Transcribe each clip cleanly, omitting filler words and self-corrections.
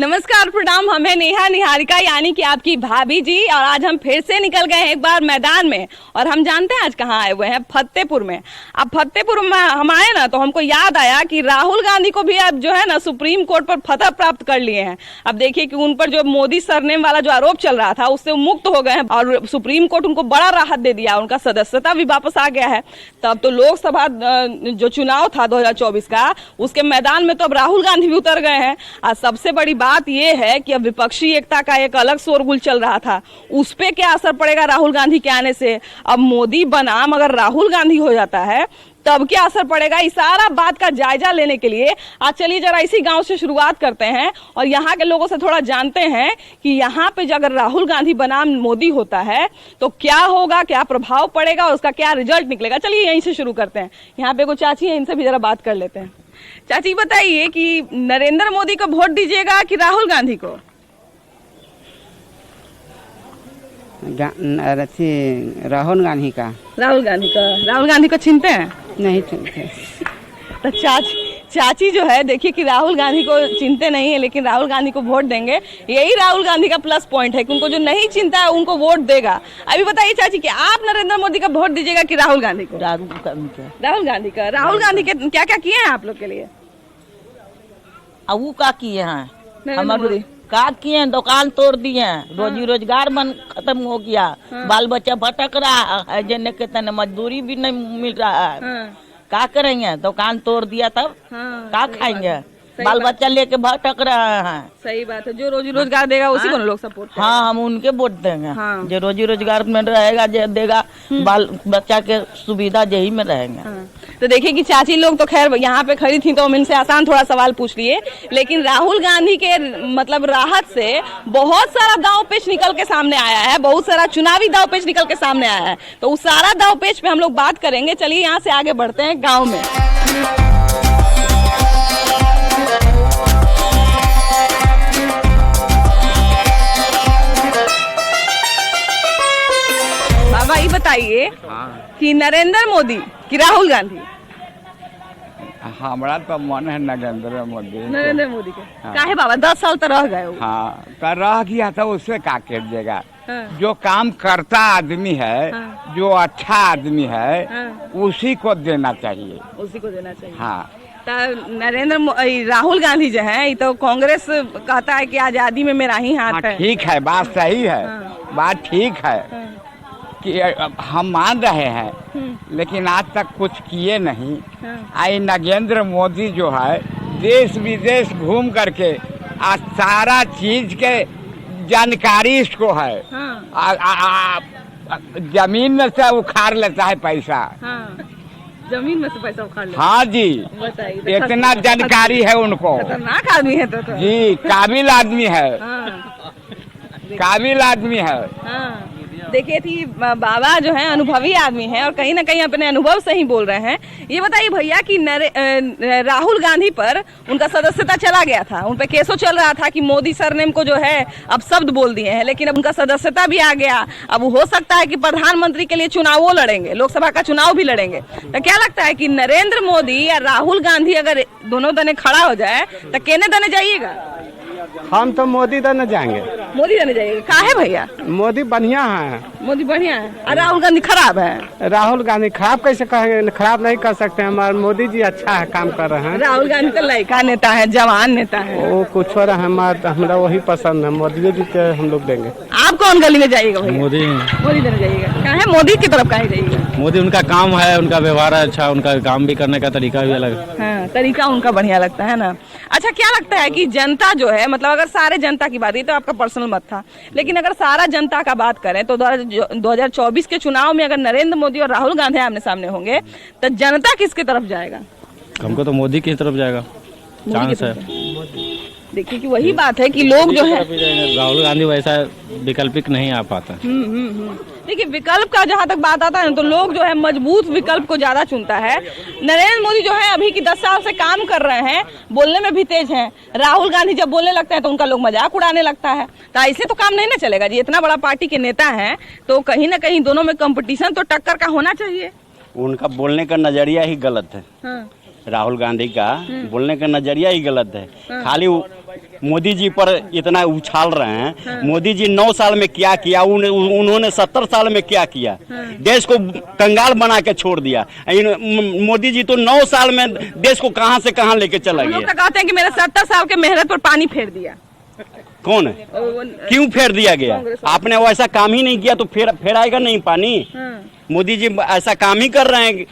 नमस्कार, प्रणाम। हमें नेहा निहारिका यानी कि आपकी भाभी जी, और आज हम फिर से निकल गए हैं एक बार मैदान में। और हम जानते हैं आज कहाँ आए हुए हैं, फतेहपुर में। अब फतेहपुर में हम आए ना तो हमको याद आया कि राहुल गांधी को भी अब जो है ना सुप्रीम कोर्ट पर फतह प्राप्त कर लिए हैं। अब देखिए कि उन पर जो मोदी सरनेम वाला जो आरोप चल रहा था उससे मुक्त हो गए हैं और सुप्रीम कोर्ट उनको बड़ा राहत दे दिया, उनका सदस्यता भी वापस आ गया है। तब तो लोकसभा जो चुनाव था 2024 का, उसके मैदान में तो अब राहुल गांधी भी उतर गए हैं। और सबसे बड़ी बात यह है कि अब विपक्षी एकता का एक अलग शोरगुल चल रहा था, उस पे क्या असर पड़ेगा राहुल गांधी के आने से। अब मोदी बनाम अगर राहुल गांधी हो जाता है तब क्या असर पड़ेगा, इस सारा बात का जायजा लेने के लिए आज चलिए जरा इसी गांव से शुरुआत करते हैं और यहाँ के लोगों से थोड़ा जानते हैं कि यहाँ पे अगर राहुल गांधी बनाम मोदी होता है तो क्या होगा, क्या प्रभाव पड़ेगा और उसका क्या रिजल्ट निकलेगा। चलिए यहीं से शुरू करते हैं। यहाँ पे कुछ चाची है, इनसे भी जरा बात कर लेते हैं। चाची बताइए कि नरेंद्र मोदी को वोट दीजिएगा कि राहुल गांधी को? राहुल गांधी का। राहुल गांधी का। राहुल गांधी को चिनते हैं? नहीं चिनते। तो चाची जो है देखिए कि राहुल गांधी को चिनते नहीं है लेकिन राहुल गांधी को वोट देंगे। यही राहुल गांधी का प्लस पॉइंट है कि उनको जो नहीं चिनता है उनको वोट देगा। अभी बताइए चाची कि आप नरेंद्र मोदी का वोट दीजिएगा कि राहुल गांधी को? राहुल गांधी का। राहुल गांधी का। राहुल गांधी के क्या क्या किए हैं आप लोग के लिए? वो का किए हैं? नरेंद्र मोदी का किए हैं? दुकान तोड़ दिए हैं, रोजी रोजगार खत्म हो गया। बाल बच्चा भटक रहा है, जने के तने मजदूरी भी नहीं मिल रहा है। क्या करेंगे? दुकान तोड़ दिया तब क्या खाएंगे? बाल बच्चा लेके भटक रहे हैं। सही बात है। जो रोजी रोजगार देगा उसी को लोग सपोर्ट करेंगे। हाँ, हम उनके वोट देंगे। हाँ। जो रोजी रोजगार में रहेगा, जो देगा बाल बच्चा के सुविधा यही में रहेंगे। हाँ। तो देखिए कि चाची लोग तो खैर यहाँ पे खड़ी थी तो हम इनसे आसान थोड़ा सवाल पूछ लिए, लेकिन राहुल गांधी के मतलब राहत से बहुत सारा दांव पेच निकल के सामने आया है, बहुत सारा चुनावी दांव पेच निकल के सामने आया है। तो उस सारा दांव पेच पे हम लोग बात करेंगे। चलिए यहाँ से आगे बढ़ते हैं गाँव में। बाबा ये बताइए कि नरेंद्र मोदी कि राहुल गांधी? हमारा तो मन है नरेंद्र मोदी। नरेंद्र मोदी के। काहे बाबा 10 साल तो रह गए। हाँ, तो रह गया था, उससे का कर देगा। हाँ। जो काम करता आदमी है, हाँ। जो अच्छा आदमी है, हाँ। उसी को देना चाहिए। उसी को देना चाहिए। हाँ। तो राहुल गांधी जो है ये तो कांग्रेस कहता है कि आजादी में मेरा ही हाथ है। ठीक है, बात सही है। हाँ। बात ठीक है कि हम मान रहे हैं, लेकिन आज तक कुछ किए नहीं। आई नरेंद्र मोदी जो है देश विदेश घूम करके आज सारा चीज के जानकारी इसको है। जमीन में से उखाड़ लेता है पैसा। जमीन में से पैसा उखाड़ लेता। हाँ जी, बताइए। इतना जानकारी है उनको। खतरनाक आदमी है तो जी, काबिल आदमी है। काबिल आदमी है। देखिए थी बाबा जो है अनुभवी आदमी है और कहीं ना कहीं अपने अनुभव से ही बोल रहे हैं। ये बताइए भैया कि राहुल गांधी पर उनका सदस्यता चला गया था, उन पे केसो चल रहा था कि मोदी सरनेम को जो है अब शब्द बोल दिए हैं, लेकिन अब उनका सदस्यता भी आ गया। अब हो सकता है कि प्रधानमंत्री के लिए चुनाव लड़ेंगे, लोकसभा का चुनाव भी लड़ेंगे। तो क्या लगता है कि नरेंद्र मोदी या राहुल गांधी अगर दोनों दने खड़ा हो जाए तो केने दने जाइएगा? हम तो मोदी देने जाएंगे। मोदी देने जाइएगा? काहे भैया? मोदी बढ़िया है। मोदी बढ़िया है और राहुल गांधी खराब है। राहुल गांधी खराब कैसे कहेंगे? खराब नहीं कर सकते। हमारे मोदी जी अच्छा है, काम कर रहे हैं। राहुल गांधी तो लड़का नेता है, जवान नेता है। वो कुछ हो रहा है, हमारा वही पसंद है। मोदी जी के हम लोग देंगे। आप कौन गली में जाइएगा भैया? मोदी। मोदी देने जाइएगा? काहे मोदी की तरफ काहे जाइएगा? मोदी उनका काम है, उनका व्यवहार है अच्छा, उनका काम भी करने का तरीका भी अलग है। हाँ, तरीका उनका बढ़िया लगता है ना। अच्छा, क्या लगता है कि जनता जो है, मतलब अगर सारे जनता की बात, ये तो आपका पर्सनल मत था, लेकिन अगर सारा जनता का बात करें तो 2024 के चुनाव में अगर नरेंद्र मोदी और राहुल गांधी आमने सामने होंगे तो जनता किसकी तरफ जाएगा? हमको तो मोदी की तरफ जाएगा, चांस है। देखिए कि वही बात है कि लोग जो है राहुल गांधी वैसा विकल्पिक नहीं आ पाता। देखिए विकल्प का जहाँ तक बात आता है ना तो लोग जो है मजबूत विकल्प को ज्यादा चुनता है। नरेंद्र मोदी जो है अभी की 10 साल से काम कर रहे हैं, बोलने में भी तेज हैं। राहुल गांधी जब बोलने लगते हैं तो उनका लोग मजाक उड़ाने लगता है। तो ऐसे तो काम नहीं ना चलेगा जी। इतना बड़ा पार्टी के नेता हैं तो कहीं ना कहीं दोनों में कंपटीशन तो टक्कर का होना चाहिए। उनका बोलने का नजरिया ही गलत है। हाँ। राहुल गांधी का बोलने का नजरिया ही गलत है। खाली मोदी जी पर इतना उछाल रहे हैं। मोदी जी 9 साल में क्या किया, उन्होंने 70 साल में क्या किया, देश को कंगाल बना के छोड़ दिया। मोदी जी तो 9 साल में देश को कहां से कहां लेके चला लोग गया। तो कहते हैं कि मेरे 70 साल के मेहनत पर पानी फेर दिया। कौन है, क्यों फेर दिया गया? आपने वैसा काम ही नहीं किया तो फेराएगा नहीं पानी। मोदी जी ऐसा काम ही कर रहे हैं।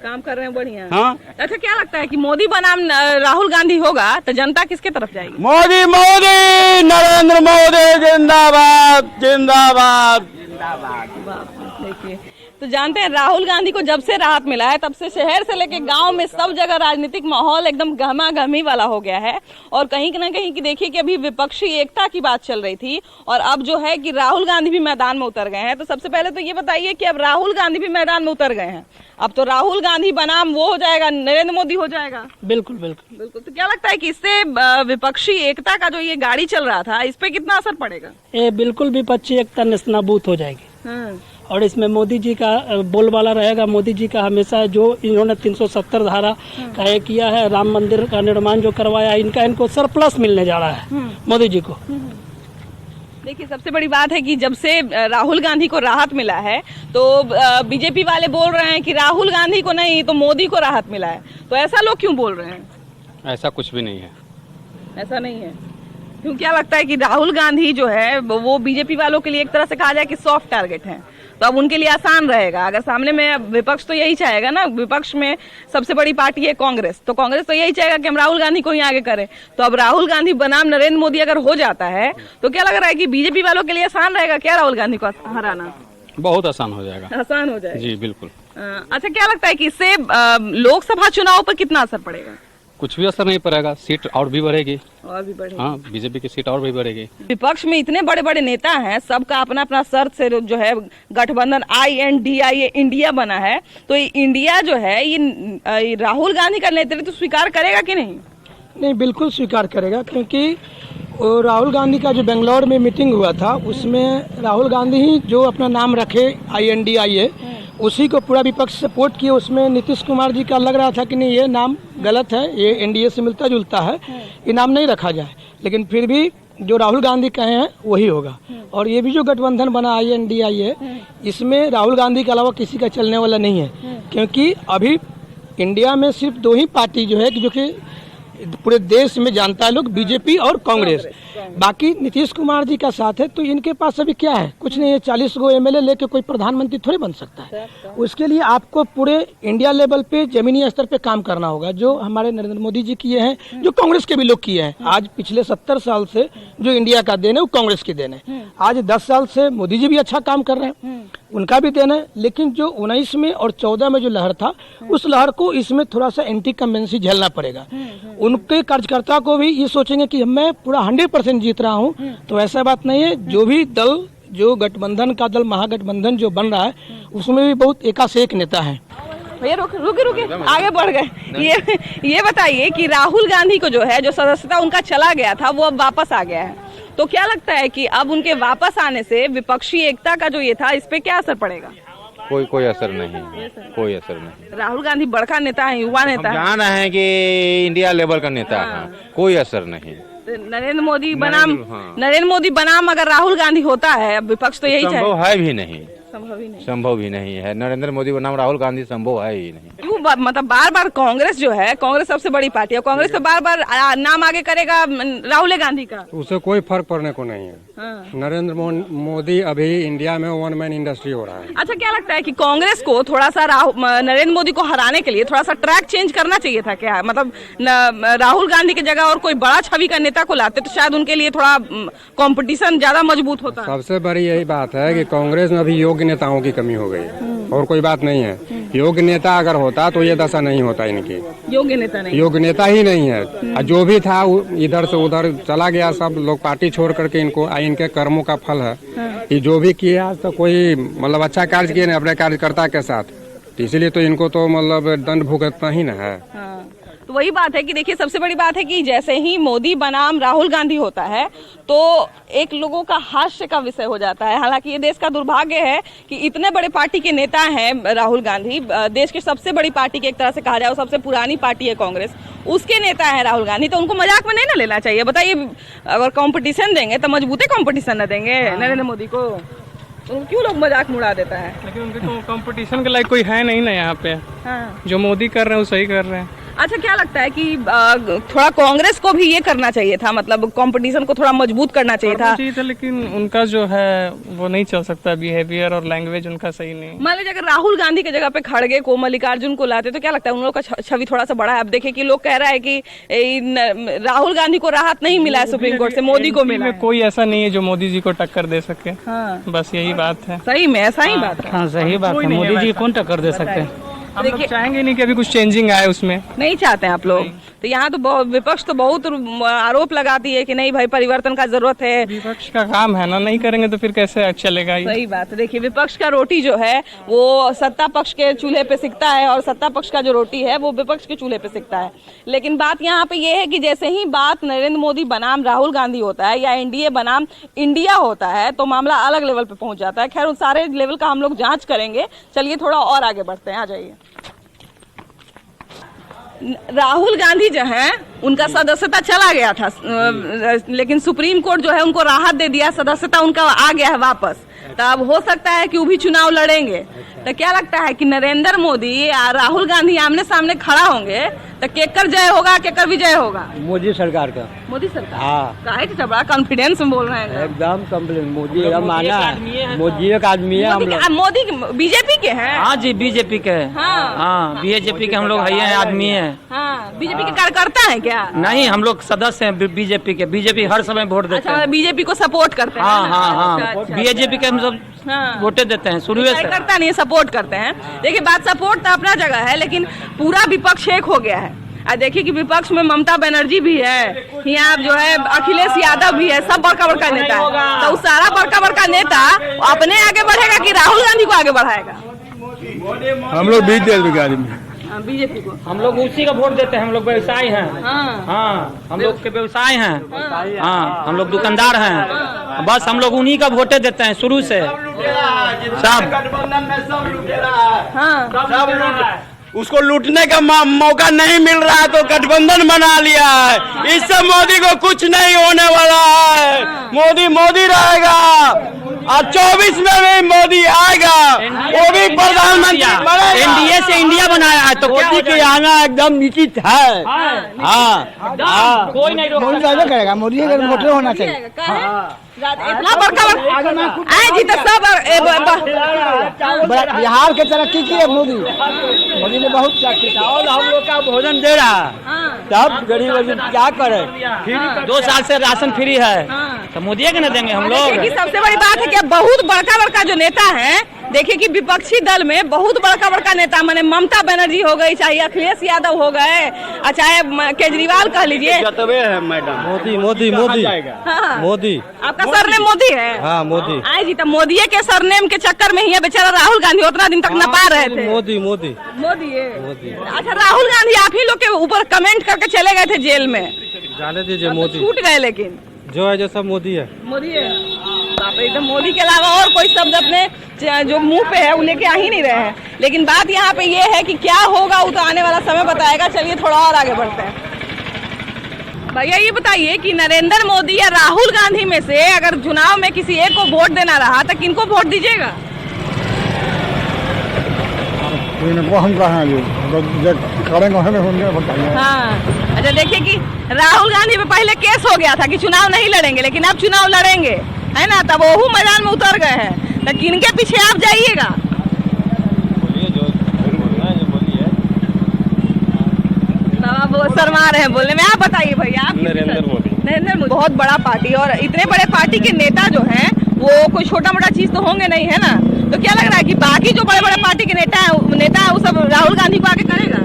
काम कर रहे हैं बढ़िया। हाँ, अच्छा, क्या लगता है कि मोदी बनाम राहुल गांधी होगा तो जनता किसके तरफ जाएगी? मोदी मोदी, नरेंद्र मोदी जिंदाबाद जिंदाबाद। देखिए, तो जानते हैं राहुल गांधी को जब से राहत मिला है तब से शहर से लेके गांव में सब जगह राजनीतिक माहौल एकदम गहमा गहमी वाला हो गया है। और कहीं ना कहीं कि देखिए कि अभी विपक्षी एकता की बात चल रही थी और अब जो है कि राहुल गांधी भी मैदान में उतर गए हैं। तो सबसे पहले तो ये बताइए कि अब राहुल गांधी भी मैदान में उतर गए हैं, अब तो राहुल गांधी बनाम वो हो जाएगा, नरेंद्र मोदी हो जाएगा। बिल्कुल बिल्कुल बिल्कुल। तो क्या लगता है कि इससे विपक्षी एकता का जो ये गाड़ी चल रहा था इस पे कितना असर पड़ेगा? ये बिल्कुल विपक्षी एकता नेस्तनाबूत हो जाएगी। और इसमें मोदी जी का बोलबाला रहेगा। मोदी जी का हमेशा जो इन्होंने 370 धारा का ये किया है, राम मंदिर का निर्माण जो करवाया, इनको सरप्लस मिलने जा रहा है मोदी जी को। देखिए, सबसे बड़ी बात है कि जब से राहुल गांधी को राहत मिला है तो बीजेपी वाले बोल रहे हैं कि राहुल गांधी को नहीं तो मोदी को राहत मिला है। तो ऐसा लोग क्यों बोल रहे हैं? ऐसा कुछ भी नहीं है। ऐसा नहीं है क्यों? क्या लगता है कि राहुल गांधी जो है वो बीजेपी वालों के लिए एक तरह से कहा जाए कि सॉफ्ट टारगेट है, तो अब उनके लिए आसान रहेगा। अगर सामने में विपक्ष तो यही चाहेगा ना, विपक्ष में सबसे बड़ी पार्टी है कांग्रेस, तो कांग्रेस तो यही चाहेगा कि हम राहुल गांधी को ही आगे करें। तो अब राहुल गांधी बनाम नरेंद्र मोदी अगर हो जाता है तो क्या लग रहा है कि बीजेपी वालों के लिए आसान रहेगा क्या राहुल गांधी को हराना? बहुत आसान हो जाएगा। आसान हो जाएगा जी बिल्कुल। अच्छा, क्या लगता है कि इससे लोकसभा चुनाव पर कितना असर पड़ेगा? कुछ भी असर नहीं पड़ेगा, सीट और भी बढ़ेगी। और भी बढ़ेगी। हाँ, बीजेपी की सीट और भी बढ़ेगी। विपक्ष में इतने बड़े बड़े नेता हैं, सबका अपना अपना शर्त से जो है गठबंधन INDI इंडिया बना है। तो ये इंडिया जो है ये राहुल गांधी का नेतृत्व स्वीकार करेगा कि नहीं? नहीं, बिल्कुल स्वीकार करेगा, क्योंकि राहुल गांधी का जो बेंगलोर में मीटिंग हुआ था उसमें राहुल गांधी ही जो अपना नाम रखे INDI उसी को पूरा विपक्ष सपोर्ट किए। उसमें नीतीश कुमार जी का लग रहा था कि नहीं, ये नाम गलत है, ये NDA से मिलता जुलता है, ये नाम नहीं रखा जाए। लेकिन फिर भी जो राहुल गांधी कहे हैं वही होगा। और ये भी जो गठबंधन बना INDI है, इसमें राहुल गांधी के अलावा किसी का चलने वाला नहीं है, क्योंकि अभी इंडिया में सिर्फ 2 ही पार्टी जो है जो कि पूरे देश में जानता है लोग, बीजेपी और कांग्रेस। बाकी नीतीश कुमार जी का साथ है, तो इनके पास अभी क्या है? कुछ नहीं है। 40 गो MLA लेके कोई प्रधानमंत्री थोड़ी बन सकता है। उसके लिए आपको पूरे इंडिया लेवल पे जमीनी स्तर पे काम करना होगा, जो हमारे नरेंद्र मोदी जी किए हैं, जो कांग्रेस के भी लोग किए हैं। आज पिछले 70 साल से जो इंडिया का देन है वो कांग्रेस की देन है। आज 10 साल से मोदी जी भी अच्छा काम कर रहे हैं, उनका भी देन है। लेकिन जो 19 में और 14 में जो लहर था, उस लहर को इसमें थोड़ा सा एंटी कम्बेंसी झेलना पड़ेगा। उनके कार्यकर्ता को भी ये सोचेंगे कि मैं पूरा 100% जीत रहा हूँ, तो ऐसा बात नहीं है। जो भी दल, जो गठबंधन का दल, महागठबंधन जो बन रहा है, उसमें भी बहुत एकासेक नेता है। भैया रुके आगे बढ़ गए। ये बताइए कि राहुल गांधी को जो है जो सदस्यता उनका चला गया था वो अब वापस आ गया है, तो क्या लगता है कि अब उनके वापस आने से विपक्षी एकता का जो ये था इस पे क्या असर पड़ेगा? कोई असर नहीं, कोई असर नहीं। राहुल गांधी बड़का नेता है, युवा नेता है, जान रहे हैं कि इंडिया लेवल का नेता है, कोई असर नहीं। नरेंद्र मोदी बनाम अगर राहुल गांधी होता है, अब विपक्ष तो यही चाहे। संभव है भी नहीं, संभव ही नहीं है। नरेंद्र मोदी बनाम राहुल गांधी संभव है ही नहीं। क्यों? मतलब बार बार कांग्रेस जो है, कांग्रेस सबसे बड़ी पार्टी है, कांग्रेस तो बार बार नाम आगे करेगा राहुल गांधी का। उससे कोई फर्क पड़ने को नहीं है। नरेंद्र मोदी अभी इंडिया में 1 मैन इंडस्ट्री हो रहा है। अच्छा, क्या लगता है कि कांग्रेस को थोड़ा सा नरेंद्र मोदी को हराने के लिए थोड़ा सा ट्रैक चेंज करना चाहिए था क्या? मतलब राहुल गांधी की जगह और कोई बड़ा छवि का नेता को लाते तो शायद उनके लिए थोड़ा कंपटीशन ज्यादा मजबूत होता। सबसे बड़ी यही बात है कि कांग्रेस में अभी योग्य नेताओं की कमी हो गई है, और कोई बात नहीं है। योग्य नेता अगर होता तो ये दशा नहीं होता इनकी। योग्य नेता ही नहीं है। जो भी था इधर से उधर चला गया, सब लोग पार्टी छोड़ करके। इनके कर्मों का फल है। ये जो भी किया तो कोई मतलब अच्छा कार्य किए अपने कार्यकर्ता के साथ, तो इसीलिए तो इनको तो मतलब दंड भुगतना ही ना है। हाँ। तो वही बात है कि देखिए सबसे बड़ी बात है कि जैसे ही मोदी बनाम राहुल गांधी होता है तो एक लोगों का हास्य का विषय हो जाता है। हालांकि ये देश का दुर्भाग्य है कि इतने बड़े पार्टी के नेता हैं राहुल गांधी, देश की सबसे बड़ी पार्टी की एक तरह से कहा जाए, सबसे पुरानी पार्टी है कांग्रेस, उसके नेता है राहुल गांधी, तो उनको मजाक में नहीं ना लेना चाहिए। बताइए, अगर कंपटीशन देंगे तो मजबूते कंपटीशन न देंगे नरेंद्र मोदी को, तो क्यों लोग मजाक मुड़ा देता है? लेकिन उनके कंपटीशन के लायक कोई है नहीं ना यहाँ पे। हाँ। जो मोदी कर रहे हैं वो सही कर रहे हैं। अच्छा, क्या लगता है कि थोड़ा कांग्रेस को भी ये करना चाहिए था, मतलब कंपटीशन को थोड़ा मजबूत करना चाहिए था? लेकिन उनका जो है वो नहीं चल सकता, बिहेवियर और लैंग्वेज उनका सही नहीं। मान लीजिए अगर राहुल गांधी की जगह पे खड़गे को, मल्लिकार्जुन को लाते तो क्या लगता है उन लोगों का छवि थोड़ा सा बड़ा है? अब देखिए कि लोग कह रहा है कि राहुल गांधी को राहत नहीं मिला है सुप्रीम कोर्ट से, मोदी को मिला है। कोई ऐसा नहीं है जो मोदी जी को टक्कर दे सके। हाँ। बस यही बात है। सही में ऐसा ही बात है। हाँ सही बात है, मोदी जी कौन टक्कर दे सकते हैं? हम लोग चाहेंगे नहीं कि अभी कुछ चेंजिंग आए उसमें। नहीं चाहते हैं आप लोग? तो यहाँ तो विपक्ष तो बहुत आरोप लगाती है कि नहीं भाई परिवर्तन का जरूरत है। विपक्ष का काम है ना, नहीं करेंगे तो फिर कैसे चलेगा? सही बात है। देखिए विपक्ष का रोटी जो है वो सत्ता पक्ष के चूल्हे पे सिकता है और सत्ता पक्ष का जो रोटी है वो विपक्ष के चूल्हे पे सिकता है। लेकिन बात यहाँ पे ये है कि जैसे ही बात नरेंद्र मोदी बनाम राहुल गांधी होता है या एनडीए बनाम इंडिया होता है तो मामला अलग लेवल पे पहुंच जाता है। खैर उस सारे लेवल का हम लोग जांच करेंगे। चलिए थोड़ा और आगे बढ़ते हैं, आ जाइए। राहुल गांधी जो है उनका सदस्यता चला गया था, लेकिन सुप्रीम कोर्ट जो है उनको राहत दे दिया, सदस्यता उनका आ गया है वापस। तो अब हो सकता है कि वो भी चुनाव लड़ेंगे। तो क्या लगता है कि नरेंद्र मोदी या राहुल गांधी आमने सामने खड़ा होंगे तो केकर जय होगा, केकर विजय होगा? मोदी सरकार का। मोदी सरकार? हाँ। काहे कि बड़ा कॉन्फिडेंस में बोल रहे हैं? एकदम कम्प्लीट मोदी का माना है। मोदी एक आदमी है। हम लोग मोदी बीजेपी के हैं? हाँ जी बीजेपी के। हाँ बीजेपी के हम लोग है, आदमी है। हाँ, बीजेपी के कार्यकर्ता है क्या? नहीं, हम लोग सदस्य हैं बीजेपी के। बीजेपी हर समय वोट देते हैं। बीजेपी को सपोर्ट करते हैं? हाँ बीजेपी के हम सब वोटे देते हैं शुरू से। करता नहीं, सपोर्ट करते हैं। देखिए बात सपोर्ट तो अपना जगह है, लेकिन पूरा विपक्ष एक हो गया है। देखिए कि विपक्ष में ममता बनर्जी भी है, यहाँ जो है अखिलेश यादव भी है, सब बड़का बड़का नेता है। तो उस सारा बड़का बड़का नेता अपने आगे बढ़ेगा कि राहुल गांधी को आगे बढ़ाएगा? हम लोग बीजेपी के आदमी, बीजेपी को। हम लोग उसी का वोट देते हैं। हम लोग व्यवसायी हैं। हाँ हम लोग के व्यवसाय हैं। हाँ हम लोग दुकानदार हैं। बस हम लोग उन्हीं का वोटे देते हैं शुरू से। सब उसको लूटने का मौका नहीं मिल रहा है तो गठबंधन बना लिया है। इससे मोदी को कुछ नहीं होने वाला है। मोदी मोदी रहेगा और 24 में भी मोदी आएगा, वो भी प्रधानमंत्री। एनडीए से इंडिया बनाया है तो मोदी के आना एकदम निश्चित है। हाँ कोई नहीं मोदी करेगा, मोदी का वोटर होना चाहिए। इतना बड़का जी तो सब बिहार के तरक्की की है मोदी। मोदी ने बहुत तरक्की किया और हम लोग का भोजन दे रहा है। तब गरीब क्या करे? 2 साल से राशन फ्री है तो मोदी के न देंगे हम लोग? सबसे बड़ी बात है कि बहुत बड़का बड़का जो नेता है, देखिए कि विपक्षी दल में बहुत बड़का बड़का नेता माने ममता बनर्जी हो गई, चाहे अखिलेश यादव हो गए, चाहे केजरीवाल कह लीजिए। मैडम मोदी मोदी मोदी मोदी। आपका सरनेम मोदी है? हाँ मोदी। आए जी, तो मोदी के सरनेम के चक्कर में ही बेचारा राहुल गांधी उतना दिन तक न पा रहे थे। मोदी मोदी मोदी मोदी। अच्छा, राहुल गांधी आप ही लोग के ऊपर कमेंट करके चले गए थे जेल में, जाने दीजिए। मोदी छूट गए, लेकिन जो है जो सब मोदी है। मोदी है। एकदम मोदी के अलावा और कोई शब्द अपने जो मुंह पे है वो लेके आ ही नहीं रहे हैं। लेकिन बात यहाँ पे ये है कि क्या होगा वो तो आने वाला समय बताएगा। चलिए थोड़ा और आगे बढ़ते हैं। भैया ये बताइए कि नरेंद्र मोदी या राहुल गांधी में से अगर चुनाव में किसी एक को वोट देना रहा तो किनको वोट दीजिएगा? हम हाँ, अच्छा देखिए कि राहुल गांधी पे पहले केस हो गया था कि चुनाव नहीं लड़ेंगे, लेकिन अब चुनाव लड़ेंगे, है ना? तब वो मैदान में उतर गए हैं। तो किनके पीछे आप जाइएगा? आप शर्मा रहे हैं बोलने में, आप बताइए भैया। आप नरेंद्र मोदी बहुत बड़ा पार्टी, और इतने बड़े पार्टी के नेता जो हैं वो कोई छोटा मोटा चीज तो होंगे नहीं, है ना? तो क्या लग रहा है कि बाकी जो बड़े बड़े पार्टी के नेता है वो सब राहुल गांधी को आगे करेगा?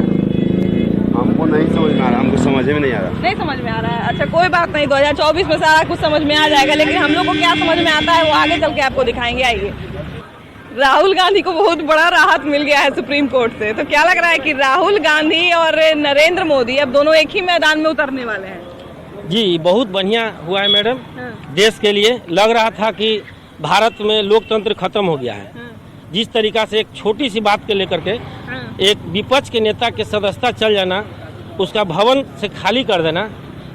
हमको नहीं समझ में आ रहा, हमको समझ में नहीं आ रहा। नहीं समझ में आ रहा है? अच्छा कोई बात नहीं, 2024 में सारा कुछ समझ में आ जाएगा। लेकिन हम लोग को क्या समझ में आता है वो आगे चल के आपको दिखाएंगे। आइए। राहुल गांधी को बहुत बड़ा राहत मिल गया है सुप्रीम कोर्ट से, तो क्या लग रहा है कि राहुल गांधी और नरेंद्र मोदी अब दोनों एक ही मैदान में उतरने वाले हैं? जी बहुत बढ़िया हुआ है मैडम। देश के लिए लग रहा था कि भारत में लोकतंत्र खत्म हो गया है। जिस तरीका से एक छोटी सी बात के लेकर के एक विपक्ष के नेता के सदस्यता चल जाना, उसका भवन से खाली कर देना,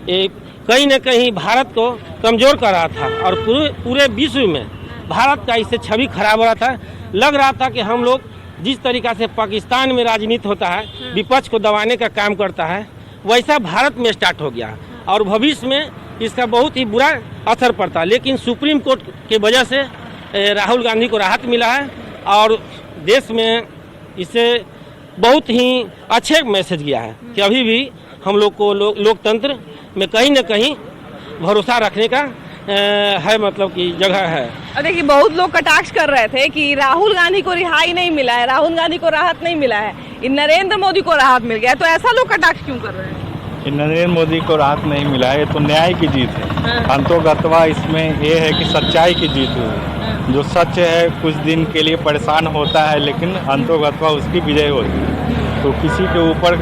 ये कहीं न कहीं भारत को कमजोर कर रहा था और पूरे विश्व में भारत का इससे छवि खराब हो रहा था। लग रहा था कि हम लोग जिस तरीका से पाकिस्तान में राजनीति होता है, विपक्ष को दबाने का काम करता है, वैसा भारत में स्टार्ट हो गया और भविष्य में इसका बहुत ही बुरा असर पड़ता है। लेकिन सुप्रीम कोर्ट की वजह से राहुल गांधी को राहत मिला है और देश में इससे बहुत ही अच्छे मैसेज गया है कि अभी भी हम लोग को लोकतंत्र में कहीं न कहीं भरोसा रखने का है, मतलब कि जगह है। और देखिए बहुत लोग कटाक्ष कर रहे थे कि राहुल गांधी को रिहाई नहीं मिला है, राहुल गांधी को राहत नहीं मिला है, इन नरेंद्र मोदी को राहत मिल गया है, तो ऐसा लोग कटाक्ष क्यों कर रहे हैं? नरेंद्र मोदी को राहत नहीं मिला है, तो न्याय की जीत है। अंतोगत्वा इसमें ये है कि सच्चाई की जीत हुई। जो सच है कुछ दिन के लिए परेशान होता है, लेकिन अंतोगत्वा उसकी विजय होती है। तो किसी के ऊपर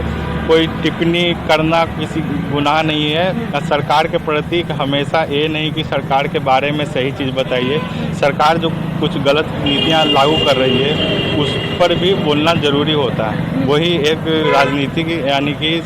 कोई टिप्पणी करना किसी गुनाह नहीं है। सरकार के प्रति हमेशा ये नहीं कि सरकार के बारे में सही चीज़ बताइए, सरकार जो कुछ गलत नीतियाँ लागू कर रही है उस पर भी बोलना जरूरी होता है। वही एक राजनीतिक यानी कि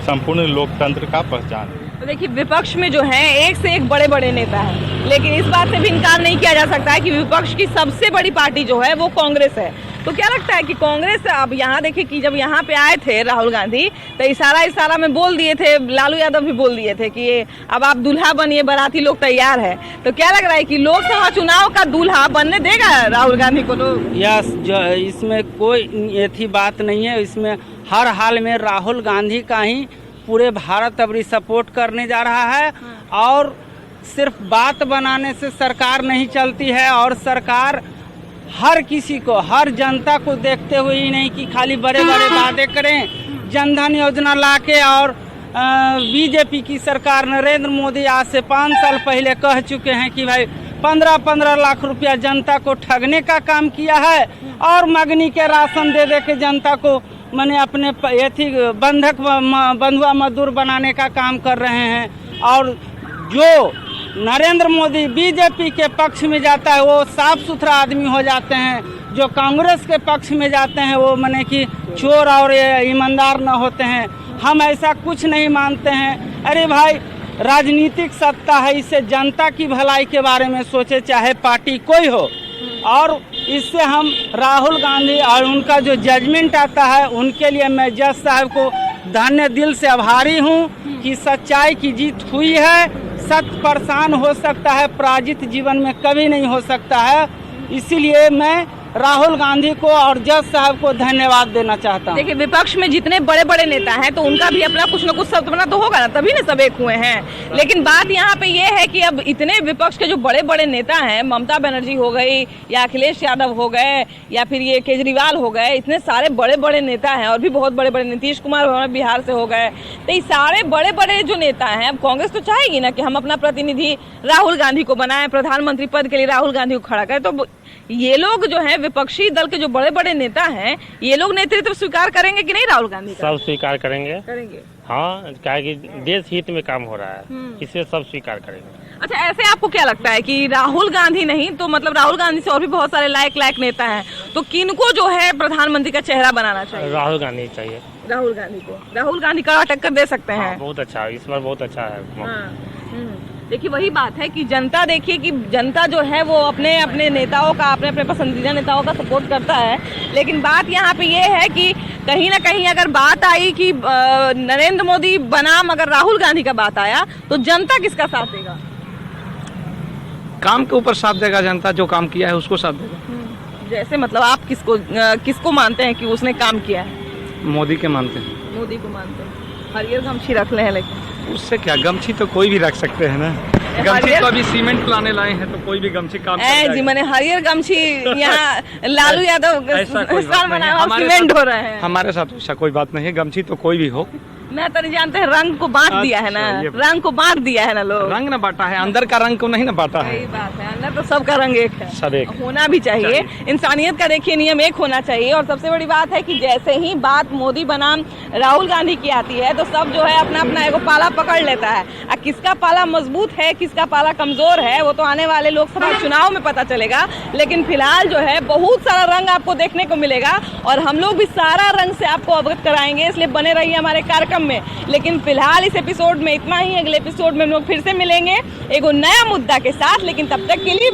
संपूर्ण लोकतंत्र का पहचान है। तो देखिए विपक्ष में जो है एक से एक बड़े बड़े नेता हैं, लेकिन इस बात से भी इनकार नहीं किया जा सकता है कि विपक्ष की सबसे बड़ी पार्टी जो है वो कांग्रेस है। तो क्या लगता है कि कांग्रेस, अब यहाँ देखिए कि जब यहाँ पे आए थे राहुल गांधी तो इशारा में बोल दिए थे, लालू यादव भी बोल दिए थे कि अब आप दूल्हा बनिए, बाराती लोग तैयार है। तो क्या लग रहा है कि लोकसभा चुनाव का दूल्हा बनने देगा राहुल गांधी को लोग? यस, इसमें कोई ऐसी बात नहीं है। इसमें हर हाल में राहुल गांधी का ही पूरे भारत अब सपोर्ट करने जा रहा है और सिर्फ बात बनाने से सरकार नहीं चलती है और सरकार हर किसी को, हर जनता को देखते हुए ही नहीं कि खाली बड़े बड़े वादे करें, जनधन योजना लाके और बीजेपी की सरकार नरेंद्र मोदी आज से 5 साल पहले कह चुके हैं कि भाई 15-15 लाख रुपया जनता को ठगने का काम किया है और मगनी के राशन दे दे के जनता को मैंने अपने बंधक बंधुआ मजदूर बनाने का काम कर रहे हैं। और जो नरेंद्र मोदी बीजेपी के पक्ष में जाता है वो साफ सुथरा आदमी हो जाते हैं, जो कांग्रेस के पक्ष में जाते हैं वो माने कि चोर और ईमानदार न होते हैं। हम ऐसा कुछ नहीं मानते हैं। अरे भाई राजनीतिक सत्ता है, इससे जनता की भलाई के बारे में सोचे, चाहे पार्टी कोई हो। और इससे हम राहुल गांधी और उनका जो जजमेंट आता है उनके लिए मैं जज साहब को धन्य दिल से आभारी हूँ कि सच्चाई की जीत हुई है। सत्य परेशान हो सकता है, पराजित जीवन में कभी नहीं हो सकता है। इसीलिए मैं राहुल गांधी को और जज साहब को धन्यवाद देना चाहता हूँ। देखिए विपक्ष में जितने बड़े बड़े नेता हैं तो उनका भी अपना कुछ न कुछ सत्वना तो होगा ना, तभी ना सब एक हुए हैं। लेकिन बात यहाँ पे ये है कि अब इतने विपक्ष के जो बड़े बड़े नेता हैं, ममता बनर्जी हो गई या अखिलेश यादव हो गए या फिर ये केजरीवाल हो गए, इतने सारे बड़े बड़े नेता हैं और भी बहुत बड़े बड़े, नीतीश कुमार बिहार से हो गए, तो ये सारे बड़े बड़े जो नेता हैं, अब कांग्रेस तो चाहेगी ना कि हम अपना प्रतिनिधि राहुल गांधी को बनाएं, प्रधानमंत्री पद के लिए राहुल गांधी को खड़ा करें। तो ये लोग जो है विपक्षी दल के जो बड़े बड़े नेता हैं, ये लोग नेतृत्व स्वीकार करेंगे कि नहीं राहुल गांधी का? सब स्वीकार करेंगे। हाँ, क्या कि देश हित में काम हो रहा है, इसे सब स्वीकार करेंगे। अच्छा, ऐसे आपको क्या लगता है कि राहुल गांधी नहीं तो मतलब राहुल गांधी से और भी बहुत सारे लायक नेता हैं, तो किनको जो है प्रधानमंत्री का चेहरा बनाना चाहिए? राहुल गांधी चाहिए। राहुल गांधी को, राहुल गांधी का टक्कर दे सकते हैं। हाँ, बहुत अच्छा, इस बार बहुत अच्छा है। देखिए वही बात है कि जनता, देखिए कि जनता जो है वो अपने अपने नेताओं का, अपने अपने पसंदीदा नेताओं का सपोर्ट करता है। लेकिन बात यहाँ पे ये है कि कहीं ना कहीं अगर बात आई कि नरेंद्र मोदी बनाम अगर राहुल गांधी का बात आया तो जनता किसका साथ देगा? काम के ऊपर साथ देगा जनता, जो काम किया है उसको साथ देगा। जैसे मतलब आप किसको मानते हैं कि उसने काम किया है? मोदी के मानते हैं। मोदी को मानते हैं। हरियर गमछी रख ले हैं, लेकिन उससे क्या, गमछी तो कोई भी रख सकते हैं ना। गमछी तो अभी सीमेंट लाने लाए हैं तो कोई भी गमछी काम जी, मैंने हरियर गमछी यहाँ लालू यादव सीमेंट हो रहे हैं। हमारे साथ ऐसा कोई बात नहीं है, गमछी तो कोई भी हो, मैं तो नहीं जानते हैं, रंग को बांट दिया है ना, रंग को बांट दिया है ना लोग। रंग ना बांटा है, अंदर का रंग को नहीं ना बांटा है। सही बात है, अंदर तो सबका रंग एक है, सब एक होना भी चाहिए। इंसानियत का देखिए नियम एक होना चाहिए। और सबसे बड़ी बात है कि जैसे ही बात मोदी बनाम राहुल गांधी की आती है तो सब जो है अपना अपना एगो पाला पकड़ लेता है। अब किसका पाला मजबूत है, किसका पाला कमजोर है, वो तो आने वाले लोकसभा चुनाव में पता चलेगा। लेकिन फिलहाल जो है बहुत सारा रंग आपको देखने को मिलेगा और हम लोग भी सारा रंग से आपको अवगत कराएंगे, इसलिए बने रहिए हमारे कार्यक्रम में। लेकिन फिलहाल इस एपिसोड में इतना ही, अगले एपिसोड में हम लोग फिर से मिलेंगे एक नया मुद्दा के साथ। लेकिन तब तक के लिए